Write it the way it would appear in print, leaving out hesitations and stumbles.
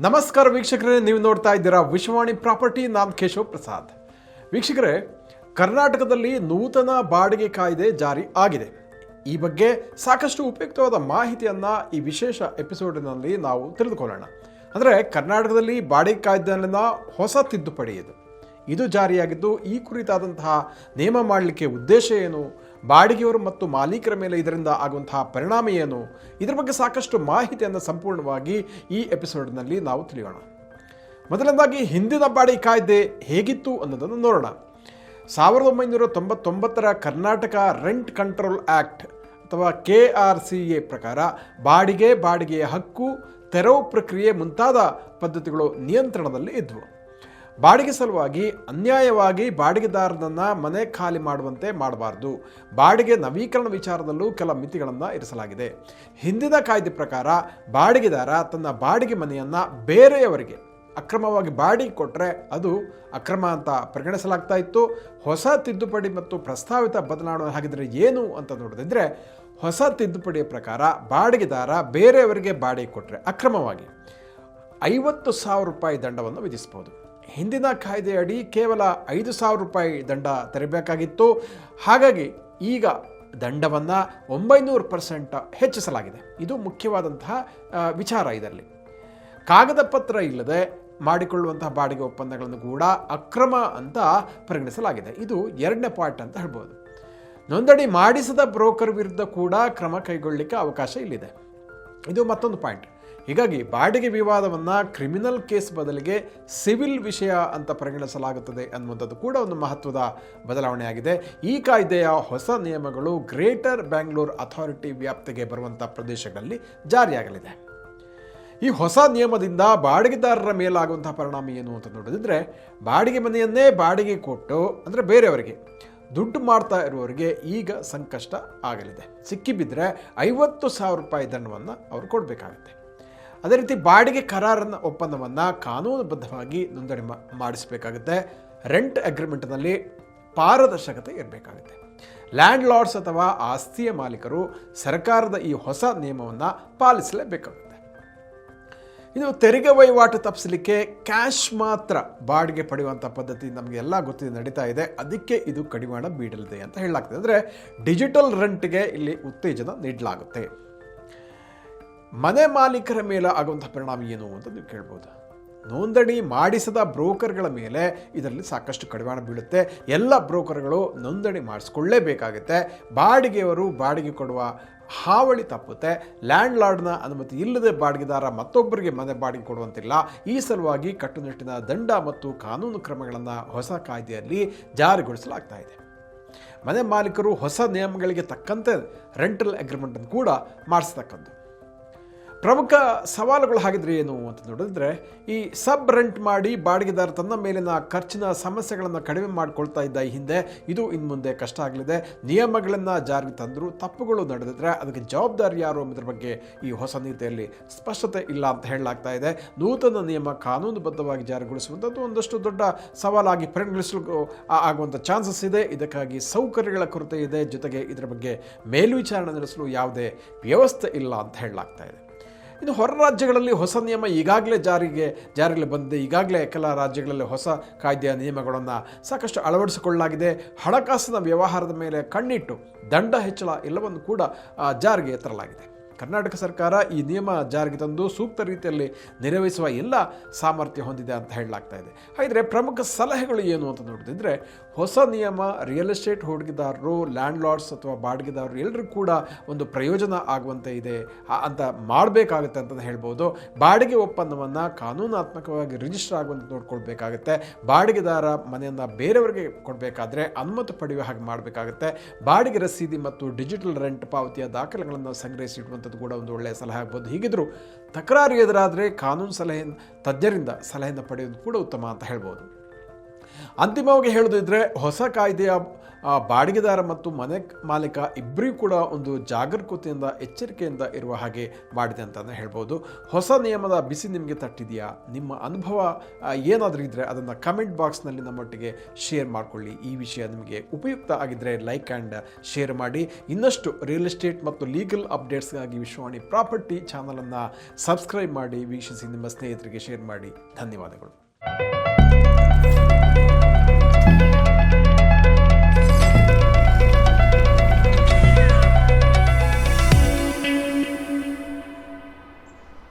ನಮಸ್ಕಾರ ವೀಕ್ಷಕರೇ, ನೀವು ನೋಡ್ತಾ ಇದ್ದೀರಾ ವಿಶ್ವವಾಣಿ ಪ್ರಾಪರ್ಟಿ. ನಾನು ಕೇಶವ್ ಪ್ರಸಾದ್. ವೀಕ್ಷಕರೇ, ಕರ್ನಾಟಕದಲ್ಲಿ ನೂತನ ಬಾಡಿಗೆ ಕಾಯ್ದೆ ಜಾರಿ ಆಗಿದೆ. ಈ ಬಗ್ಗೆ ಸಾಕಷ್ಟು ಉಪಯುಕ್ತವಾದ ಮಾಹಿತಿಯನ್ನು ಈ ವಿಶೇಷ ಎಪಿಸೋಡಿನಲ್ಲಿ ನಾವು ತಿಳಿದುಕೊಳ್ಳೋಣ. ಅಂದರೆ ಕರ್ನಾಟಕದಲ್ಲಿ ಬಾಡಿಗೆ ಕಾಯ್ದೆಯಲ್ಲಿನ ಹೊಸ ತಿದ್ದುಪಡಿ ಇದು ಜಾರಿಯಾಗಿದ್ದು, ಈ ಕುರಿತಾದಂತಹ ನೇಮ ಮಾಡಲಿಕ್ಕೆ ಉದ್ದೇಶ ಏನು, ಬಾಡಿಗೆಯವರು ಮತ್ತು ಮಾಲೀಕರ ಮೇಲೆ ಇದರಿಂದ ಆಗುವಂತಹ ಪರಿಣಾಮ ಏನು, ಇದರ ಬಗ್ಗೆ ಸಾಕಷ್ಟು ಮಾಹಿತಿಯನ್ನು ಸಂಪೂರ್ಣವಾಗಿ ಈ ಎಪಿಸೋಡ್ನಲ್ಲಿ ನಾವು ತಿಳಿಯೋಣ. ಮೊದಲನೇದಾಗಿ ಹಿಂದಿನ ಬಾಡಿಗೆ ಕಾಯ್ದೆ ಹೇಗಿತ್ತು ಅನ್ನೋದನ್ನು ನೋಡೋಣ. 1999ರ ಕರ್ನಾಟಕ ರೆಂಟ್ ಕಂಟ್ರೋಲ್ ಆ್ಯಕ್ಟ್ ಅಥವಾ KRCA ಪ್ರಕಾರ ಬಾಡಿಗೆಯ ಹಕ್ಕು, ತೆರವು ಪ್ರಕ್ರಿಯೆ ಮುಂತಾದ ಪದ್ಧತಿಗಳು ನಿಯಂತ್ರಣದಲ್ಲಿ ಇದ್ವು. ಬಾಡಿಗೆ ಸಲುವಾಗಿ ಅನ್ಯಾಯವಾಗಿ ಬಾಡಿಗೆದಾರನನ್ನು ಮನೆ ಖಾಲಿ ಮಾಡುವಂತೆ ಮಾಡಬಾರ್ದು. ಬಾಡಿಗೆ ನವೀಕರಣ ವಿಚಾರದಲ್ಲೂ ಕೆಲ ಮಿತಿಗಳನ್ನು ಇರಿಸಲಾಗಿದೆ. ಹಿಂದಿನ ಕಾಯ್ದೆ ಪ್ರಕಾರ ಬಾಡಿಗೆದಾರ ತನ್ನ ಬಾಡಿಗೆ ಮನೆಯನ್ನು ಬೇರೆಯವರಿಗೆ ಅಕ್ರಮವಾಗಿ ಬಾಡಿಗೆ ಕೊಟ್ಟರೆ ಅದು ಅಕ್ರಮ ಅಂತ ಪರಿಗಣಿಸಲಾಗ್ತಾ ಇತ್ತು. ಹೊಸ ತಿದ್ದುಪಡಿ ಮತ್ತು ಪ್ರಸ್ತಾವಿತ ಬದಲಾವಣೆ ಹಾಗಿದ್ರೆ ಏನು ಅಂತ ನೋಡಿದ್ರೆ, ಹೊಸ ತಿದ್ದುಪಡಿಯ ಪ್ರಕಾರ ಬಾಡಿಗೆದಾರ ಬೇರೆಯವರಿಗೆ ಬಾಡಿಗೆ ಕೊಟ್ಟರೆ ಅಕ್ರಮವಾಗಿ 50,000 ರೂಪಾಯಿ ದಂಡವನ್ನು ವಿಧಿಸಬಹುದು. ಹಿಂದಿನ ಕಾಯ್ದೆಯಡಿ ಕೇವಲ 5,000 ರೂಪಾಯಿ ದಂಡ ತೆರಬೇಕಾಗಿತ್ತು. ಹಾಗಾಗಿ ಈಗ ದಂಡವನ್ನು 900% ಹೆಚ್ಚಿಸಲಾಗಿದೆ. ಇದು ಮುಖ್ಯವಾದಂತಹ ವಿಚಾರ. ಇದರಲ್ಲಿ ಕಾಗದ ಪತ್ರ ಇಲ್ಲದೆ ಮಾಡಿಕೊಳ್ಳುವಂತಹ ಬಾಡಿಗೆ ಒಪ್ಪಂದಗಳನ್ನು ಕೂಡ ಅಕ್ರಮ ಅಂತ ಪರಿಗಣಿಸಲಾಗಿದೆ. ಇದು ಎರಡನೇ ಪಾಯಿಂಟ್ ಅಂತ ಹೇಳ್ಬೋದು. ನೋಂದಣಿ ಮಾಡಿಸದ ಬ್ರೋಕರ್ ವಿರುದ್ಧ ಕೂಡ ಕ್ರಮ ಕೈಗೊಳ್ಳಲಿಕ್ಕೆ ಅವಕಾಶ ಇಲ್ಲಿದೆ. ಇದು ಮತ್ತೊಂದು ಪಾಯಿಂಟ್. ಹೀಗಾಗಿ ಬಾಡಿಗೆ ವಿವಾದವನ್ನು ಕ್ರಿಮಿನಲ್ ಕೇಸ್ ಬದಲಿಗೆ ಸಿವಿಲ್ ವಿಷಯ ಅಂತ ಪರಿಗಣಿಸಲಾಗುತ್ತದೆ ಅನ್ನುವಂಥದ್ದು ಕೂಡ ಒಂದು ಮಹತ್ವದ ಬದಲಾವಣೆಯಾಗಿದೆ. ಈ ಕಾಯ್ದೆಯ ಹೊಸ ನಿಯಮಗಳು ಗ್ರೇಟರ್ ಬ್ಯಾಂಗ್ಳೂರ್ ಅಥಾರಿಟಿ ವ್ಯಾಪ್ತಿಗೆ ಬರುವಂಥ ಪ್ರದೇಶಗಳಲ್ಲಿ ಜಾರಿಯಾಗಲಿದೆ. ಈ ಹೊಸ ನಿಯಮದಿಂದ ಬಾಡಿಗೆದಾರರ ಮೇಲಾಗುವಂತಹ ಪರಿಣಾಮ ಏನು ಅಂತ ನೋಡಿದ್ರೆ, ಬಾಡಿಗೆ ಮನೆಯನ್ನೇ ಬಾಡಿಗೆ ಕೊಟ್ಟು ಅಂದರೆ ಬೇರೆಯವರಿಗೆ ದುಡ್ಡು ಮಾಡ್ತಾ ಇರುವವರಿಗೆ ಈಗ ಸಂಕಷ್ಟ ಆಗಲಿದೆ. ಸಿಕ್ಕಿಬಿದ್ದರೆ 50,000 ರೂಪಾಯಿ ದಂಡವನ್ನು ಅವರು ಕೊಡಬೇಕಾಗುತ್ತೆ. ಅದೇ ರೀತಿ ಬಾಡಿಗೆ ಕರಾರನ ಒಪ್ಪಂದವನ್ನು ಕಾನೂನುಬದ್ಧವಾಗಿ ನೋಂದಣಿ ಮಾಡಿಸಬೇಕಾಗುತ್ತೆ. ರೆಂಟ್ ಅಗ್ರಿಮೆಂಟ್ನಲ್ಲಿ ಪಾರದರ್ಶಕತೆ ಇರಬೇಕಾಗುತ್ತೆ. ಲ್ಯಾಂಡ್ ಲಾರ್ಡ್ಸ್ ಅಥವಾ ಆಸ್ತಿಯ ಮಾಲೀಕರು ಸರ್ಕಾರದ ಈ ಹೊಸ ನಿಯಮವನ್ನು ಪಾಲಿಸಲೇಬೇಕಾಗುತ್ತೆ. ಇದು ತೆರಿಗೆ ವಹಿವಾಟು ತಪ್ಪಿಸಲಿಕ್ಕೆ ಕ್ಯಾಶ್ ಮಾತ್ರ ಬಾಡಿಗೆ ಪಡೆಯುವಂಥ ಪದ್ಧತಿ ನಮಗೆಲ್ಲ ಗೊತ್ತಿದೆ, ನಡೀತಾ ಇದೆ. ಅದಕ್ಕೆ ಇದು ಕಡಿವಾಣ ಬೀಳಲಿದೆ ಅಂತ ಹೇಳಲಾಗ್ತದೆ. ಅಂದರೆ ಡಿಜಿಟಲ್ ರೆಂಟ್ಗೆ ಇಲ್ಲಿ ಉತ್ತೇಜನ ನೀಡಲಾಗುತ್ತೆ. ಮನೆ ಮಾಲೀಕರ ಮೇಲೆ ಆಗುವಂಥ ಪರಿಣಾಮ ಏನು ಅಂತ ನೀವು ಕೇಳ್ಬೋದು. ನೋಂದಣಿ ಮಾಡಿಸದ ಬ್ರೋಕರ್ಗಳ ಮೇಲೆ ಇದರಲ್ಲಿ ಸಾಕಷ್ಟು ಕಡಿವಾಣ ಬೀಳುತ್ತೆ. ಎಲ್ಲ ಬ್ರೋಕರ್ಗಳು ನೋಂದಣಿ ಮಾಡಿಸ್ಕೊಳ್ಳೇಬೇಕಾಗುತ್ತೆ. ಬಾಡಿಗೆಯವರು ಬಾಡಿಗೆ ಕೊಡುವ ಹಾವಳಿ ತಪ್ಪುತ್ತೆ. ಲ್ಯಾಂಡ್ ಲಾರ್ಡ್ನ ಅನುಮತಿ ಇಲ್ಲದೆ ಬಾಡಿಗೆದಾರ ಮತ್ತೊಬ್ಬರಿಗೆ ಮನೆ ಬಾಡಿಗೆ ಕೊಡುವಂತಿಲ್ಲ. ಈ ಸಲುವಾಗಿ ಕಟ್ಟುನಿಟ್ಟಿನ ದಂಡ ಮತ್ತು ಕಾನೂನು ಕ್ರಮಗಳನ್ನು ಹೊಸ ಕಾಯ್ದೆಯಲ್ಲಿ ಜಾರಿಗೊಳಿಸಲಾಗ್ತಾ ಇದೆ. ಮನೆ ಮಾಲೀಕರು ಹೊಸ ನಿಯಮಗಳಿಗೆ ತಕ್ಕಂತೆ ರೆಂಟಲ್ ಅಗ್ರಿಮೆಂಟನ್ನು ಕೂಡ ಮಾಡಿಸ್ತಕ್ಕದ್ದು. ಪ್ರಮುಖ ಸವಾಲುಗಳು ಹಾಗಿದ್ರೆ ಏನು ಅಂತ ನೋಡಿದ್ರೆ, ಈ ಸಬ್ ರೆಂಟ್ ಮಾಡಿ ಬಾಡಿಗೆದಾರ ತನ್ನ ಮೇಲಿನ ಖರ್ಚಿನ ಸಮಸ್ಯೆಗಳನ್ನು ಕಡಿಮೆ ಮಾಡಿಕೊಳ್ತಾ ಇದ್ದ ಈ ಹಿಂದೆ ಇದು ಇನ್ನು ಮುಂದೆ ಕಷ್ಟ ಆಗಲಿದೆ. ನಿಯಮಗಳನ್ನು ಜಾರಿಗೆ ತಂದರೂ ತಪ್ಪುಗಳು ನಡೆದಿದ್ರೆ ಅದಕ್ಕೆ ಜವಾಬ್ದಾರಿ ಯಾರು ಎಂಬುದರ ಬಗ್ಗೆ ಈ ಹೊಸ ನೀತಿಯಲ್ಲಿ ಸ್ಪಷ್ಟತೆ ಇಲ್ಲ ಅಂತ ಹೇಳಲಾಗ್ತಾ ಇದೆ. ನೂತನ ನಿಯಮ ಕಾನೂನುಬದ್ಧವಾಗಿ ಜಾರಿಗೊಳಿಸುವಂಥದ್ದು ಒಂದಷ್ಟು ದೊಡ್ಡ ಸವಾಲಾಗಿ ಪರಿಗಣಿಸಲು ಆಗುವಂಥ ಚಾನ್ಸಸ್ ಇದೆ. ಇದಕ್ಕಾಗಿ ಸೌಕರ್ಯಗಳ ಕೊರತೆ ಇದೆ. ಜೊತೆಗೆ ಇದರ ಬಗ್ಗೆ ಮೇಲ್ವಿಚಾರಣೆ ನಡೆಸಲು ಯಾವುದೇ ವ್ಯವಸ್ಥೆ ಇಲ್ಲ ಅಂತ ಹೇಳಲಾಗ್ತಾ ಇದೆ. ಇನ್ನು ಹೊರ ರಾಜ್ಯಗಳಲ್ಲಿ ಹೊಸ ನಿಯಮ ಈಗಾಗಲೇ ಜಾರಿಗೆ ಬಂದಿದೆ. ಈಗಾಗಲೇ ಕೆಲ ರಾಜ್ಯಗಳಲ್ಲಿ ಹೊಸ ಕಾಯ್ದೆಯ ನಿಯಮಗಳನ್ನು ಸಾಕಷ್ಟು ಅಳವಡಿಸಿಕೊಳ್ಳಲಾಗಿದೆ. ಹಣಕಾಸಿನ ವ್ಯವಹಾರದ ಮೇಲೆ ಕಣ್ಣಿಟ್ಟು ದಂಡ ಹೆಚ್ಚಳ ಎಲ್ಲವನ್ನು ಕೂಡ ಜಾರಿಗೆ ತರಲಾಗಿದೆ. ಕರ್ನಾಟಕ ಸರ್ಕಾರ ಈ ನಿಯಮ ಜಾರಿಗೆ ತಂದು ಸೂಕ್ತ ರೀತಿಯಲ್ಲಿ ನಿರ್ವಹಿಸುವ ಎಲ್ಲ ಸಾಮರ್ಥ್ಯ ಹೊಂದಿದೆ ಅಂತ ಹೇಳಲಾಗ್ತಾ ಇದೆ. ಹಾಗಿದ್ರೆ ಪ್ರಮುಖ ಸಲಹೆಗಳು ಏನು ಅಂತ ನೋಡಿದ್ರೆ, ಹೊಸ ನಿಯಮ ರಿಯಲ್ ಎಸ್ಟೇಟ್ ಹೂಡಿಕೆದಾರರು, ಲ್ಯಾಂಡ್ ಲಾರ್ಡ್ಸ್ ಅಥವಾ ಬಾಡಿಗೆದಾರರು ಎಲ್ಲರಿಗೂ ಕೂಡ ಒಂದು ಪ್ರಯೋಜನ ಆಗುವಂತೆ ಇದೆ ಅಂತ ಮಾಡಬೇಕಾಗುತ್ತೆ ಅಂತ ಹೇಳ್ಬೋದು. ಬಾಡಿಗೆ ಒಪ್ಪಂದವನ್ನು ಕಾನೂನಾತ್ಮಕವಾಗಿ ರಿಜಿಸ್ಟರ್ ಆಗುವಂತೆ ನೋಡ್ಕೊಳ್ಬೇಕಾಗುತ್ತೆ. ಬಾಡಿಗೆದಾರ ಮನೆಯನ್ನು ಬೇರೆಯವರಿಗೆ ಕೊಡಬೇಕಾದ್ರೆ ಅನುಮತಿ ಪಡೆಯುವ ಹಾಗೆ ಮಾಡಬೇಕಾಗುತ್ತೆ. ಬಾಡಿಗೆ ರಸೀದಿ ಮತ್ತು ಡಿಜಿಟಲ್ ರೆಂಟ್ ಪಾವತಿಯ ದಾಖಲೆಗಳನ್ನು ಸಂಗ್ರಹಿಸಿಡುವಂಥ ಕೂಡ ಒಂದು ಒಳ್ಳೆಯ ಸಲಹೆ ಆಗ್ಬೋದು. ಹೀಗಿದ್ರೂ ತಕರಾರು ಎದುರಾದರೆ ಕಾನೂನು ತಜ್ಞರಿಂದ ಸಲಹೆಯನ್ನು ಪಡೆಯೋದು ಕೂಡ ಉತ್ತಮ ಅಂತ ಹೇಳ್ಬೋದು. ಅಂತಿಮವಾಗಿ ಹೇಳೋದಿದ್ರೆ, ಹೊಸ ಕಾಯ್ದೆಯ ಬಾಡಿಗೆದಾರ ಮತ್ತು ಮನೆ ಮಾಲೀಕ ಇಬ್ಬರಿಗೂ ಕೂಡ ಒಂದು ಜಾಗರೂಕತೆಯಿಂದ ಎಚ್ಚರಿಕೆಯಿಂದ ಇರುವ ಹಾಗೆ ಮಾಡಿದೆ ಅಂತಲೇ ಹೇಳ್ಬೋದು. ಹೊಸ ನಿಯಮದ ಬಿಸಿ ನಿಮಗೆ ತಟ್ಟಿದೆಯಾ? ನಿಮ್ಮ ಅನುಭವ ಏನಾದರೂ ಇದ್ದರೆ ಅದನ್ನು ಕಮೆಂಟ್ ಬಾಕ್ಸ್ನಲ್ಲಿ ನಮ್ಮೊಟ್ಟಿಗೆ ಶೇರ್ ಮಾಡಿಕೊಳ್ಳಿ. ಈ ವಿಷಯ ನಿಮಗೆ ಉಪಯುಕ್ತ ಆಗಿದ್ದರೆ ಲೈಕ್ ಆ್ಯಂಡ್ ಶೇರ್ ಮಾಡಿ. ಇನ್ನಷ್ಟು ರಿಯಲ್ ಎಸ್ಟೇಟ್ ಮತ್ತು ಲೀಗಲ್ ಅಪ್ಡೇಟ್ಸ್ಗಾಗಿ ವಿಶ್ವವಾಣಿ ಪ್ರಾಪರ್ಟಿ ಚಾನಲನ್ನು ಸಬ್ಸ್ಕ್ರೈಬ್ ಮಾಡಿ, ವೀಕ್ಷಿಸಿ, ನಿಮ್ಮ ಸ್ನೇಹಿತರಿಗೆ ಶೇರ್ ಮಾಡಿ. ಧನ್ಯವಾದಗಳು.